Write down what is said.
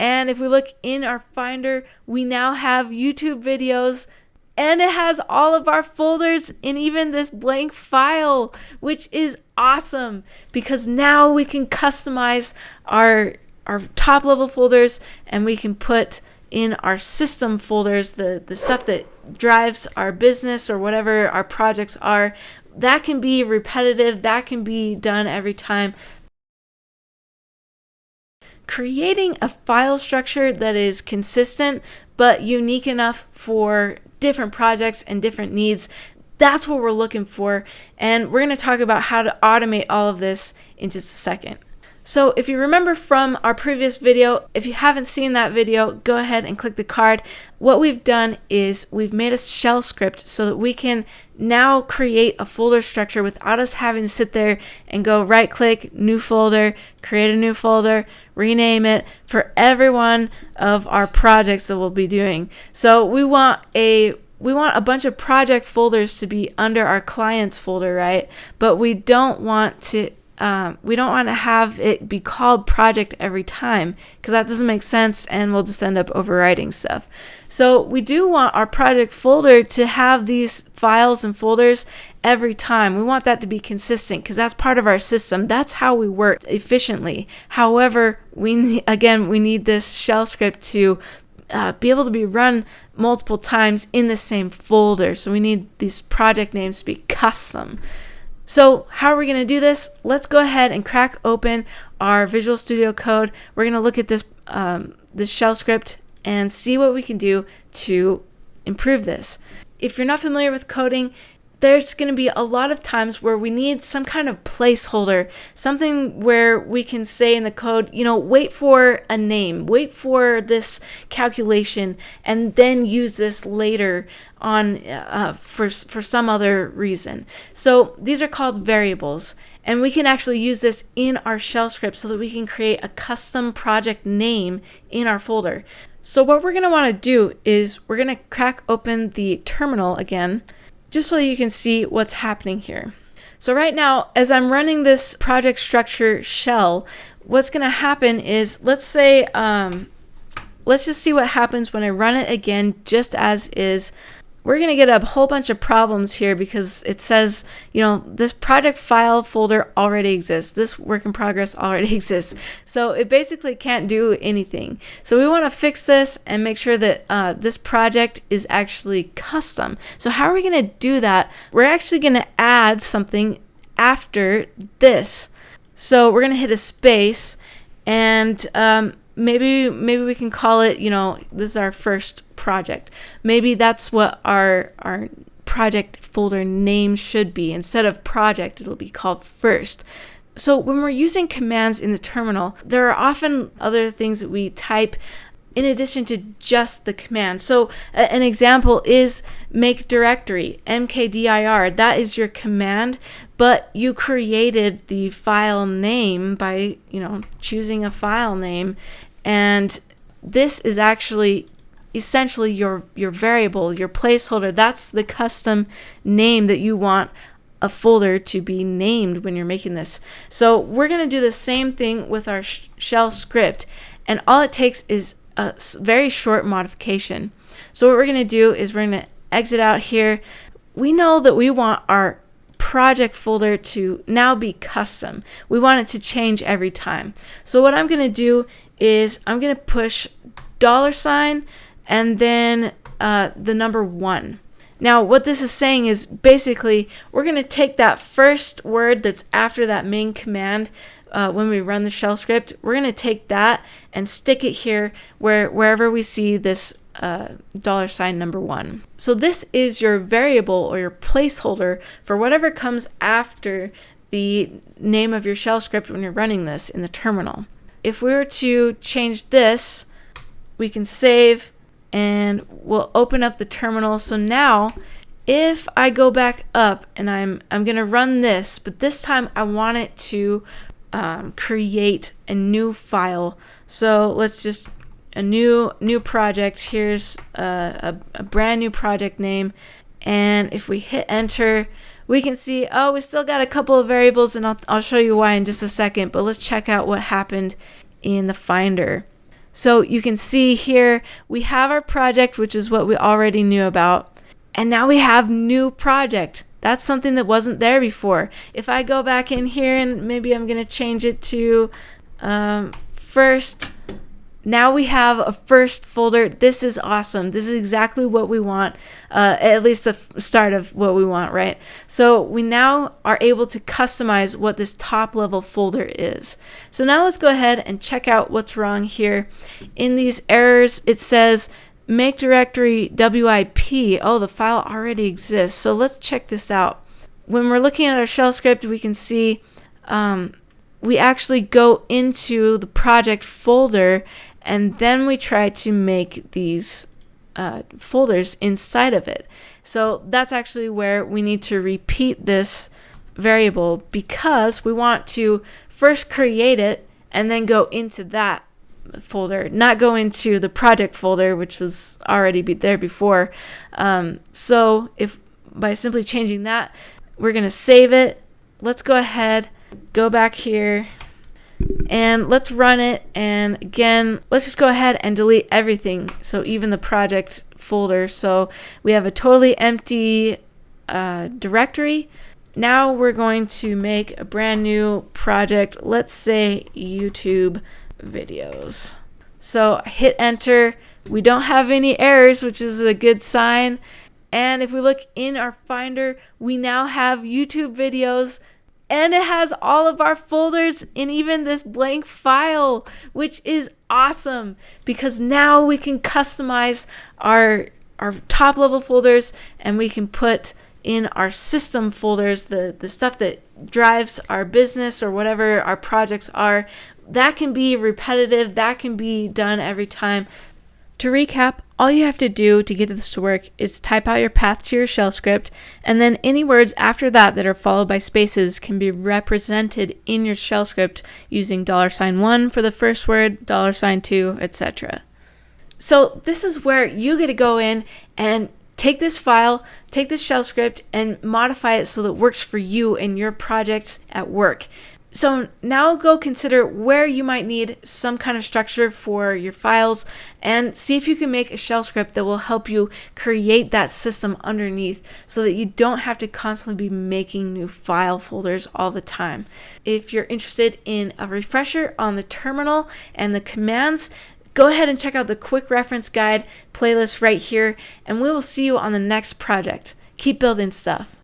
And if we look in our Finder, we now have YouTube videos, and it has all of our folders and even this blank file, which is awesome because now we can customize our top level folders, and we can put in our system folders the stuff that drives our business or whatever our projects are. That can be repetitive, that can be done every time. Creating a file structure that is consistent but unique enough for different projects and different needs, that's what we're looking for. And we're going to talk about how to automate all of this in just a second. So if you remember from our previous video, if you haven't seen that video, go ahead and click the card. What we've done is we've made a shell script so that we can now create a folder structure without us having to sit there and go right click, new folder, create a new folder, rename it for every one of our projects that we'll be doing. So we want a bunch of project folders to be under our clients folder, right? But we don't want to have it be called project every time, because that doesn't make sense and we'll just end up overwriting stuff. So we do want our project folder to have these files and folders every time. We want that to be consistent because that's part of our system. That's how we work efficiently. However, we need this shell script to be able to be run multiple times in the same folder. So we need these project names to be custom. So how are we going to do this? Let's go ahead and crack open our Visual Studio Code. We're going to look at this shell script and see what we can do to improve this. If you're not familiar with coding, there's going to be a lot of times where we need some kind of placeholder, something where we can say in the code, wait for a name, wait for this calculation, and then use this later on for some other reason. So these are called variables, and we can actually use this in our shell script so that we can create a custom project name in our folder. So what we're going to want to do is we're going to crack open the terminal again, just so you can see what's happening here. So right now, as I'm running this project structure shell, what's going to happen is, let's just see what happens when I run it again just as is. We're going to get a whole bunch of problems here because it says, this project file folder already exists. This work in progress already exists. So it basically can't do anything. So we want to fix this and make sure that this project is actually custom. So how are we going to do that? We're actually going to add something after this. So we're going to hit a space, and maybe we can call it, this is our first project. Maybe that's what our project folder name should be. Instead of project, it'll be called first. So when we're using commands in the terminal, there are often other things that we type in addition to just the command. So an example is make directory, mkdir. That is your command, but you created the file name by, choosing a file name, and this is actually essentially your variable, your placeholder. That's the custom name that you want a folder to be named when you're making this. So we're going to do the same thing with our shell script, and all it takes is a very short modification. So what we're going to do is we're going to exit out here. We know that we want our project folder to now be custom. We want it to change every time. So what I'm going to do is I'm going to push $, and then the number 1. Now what this is saying is basically we're going to take that first word that's after that main command when we run the shell script. We're going to take that and stick it here wherever we see this number 1. So this is your variable or your placeholder for whatever comes after the name of your shell script when you're running this in the terminal. If we were to change this, we can save and we'll open up the terminal. So now if I go back up and I'm going to run this, but this time I want it to create a new file. So let's just a new project. Here's a brand new project name, and if we hit enter, we can see, we still got a couple of variables, and I'll show you why in just a second, but let's check out what happened in the Finder. So you can see here, we have our project, which is what we already knew about. And now we have new project. That's something that wasn't there before. If I go back in here and maybe I'm going to change it to first. Now we have a first folder. This is awesome. This is exactly what we want, at least the start of what we want, right? So we now are able to customize what this top level folder is. So now let's go ahead and check out what's wrong here. In these errors, it says make directory WIP. Oh, the file already exists. So let's check this out. When we're looking at our shell script, we can see we actually go into the project folder, and then we try to make these folders inside of it. So that's actually where we need to repeat this variable, because we want to first create it and then go into that folder, not go into the project folder, which was already there before. So if by simply changing that, we're going to save it. Let's go ahead, go back here, and let's run it. And again, let's just go ahead and delete everything. So even the project folder. So we have a totally empty directory. Now we're going to make a brand new project. Let's say YouTube videos. So hit enter. We don't have any errors, which is a good sign. And if we look in our Finder, we now have YouTube videos. And it has all of our folders and even this blank file, which is awesome, because now we can customize our top level folders, and we can put in our system folders, the stuff that drives our business or whatever our projects are. That can be repetitive. That can be done every time. To recap, all you have to do to get this to work is type out your path to your shell script, and then any words after that that are followed by spaces can be represented in your shell script using $1 for the first word, $2, etc. So this is where you get to go in and take this file, take this shell script, and modify it so that it works for you and your projects at work. So now go consider where you might need some kind of structure for your files, and see if you can make a shell script that will help you create that system underneath, so that you don't have to constantly be making new file folders all the time. If you're interested in a refresher on the terminal and the commands, go ahead and check out the quick reference guide playlist right here, and we will see you on the next project. Keep building stuff.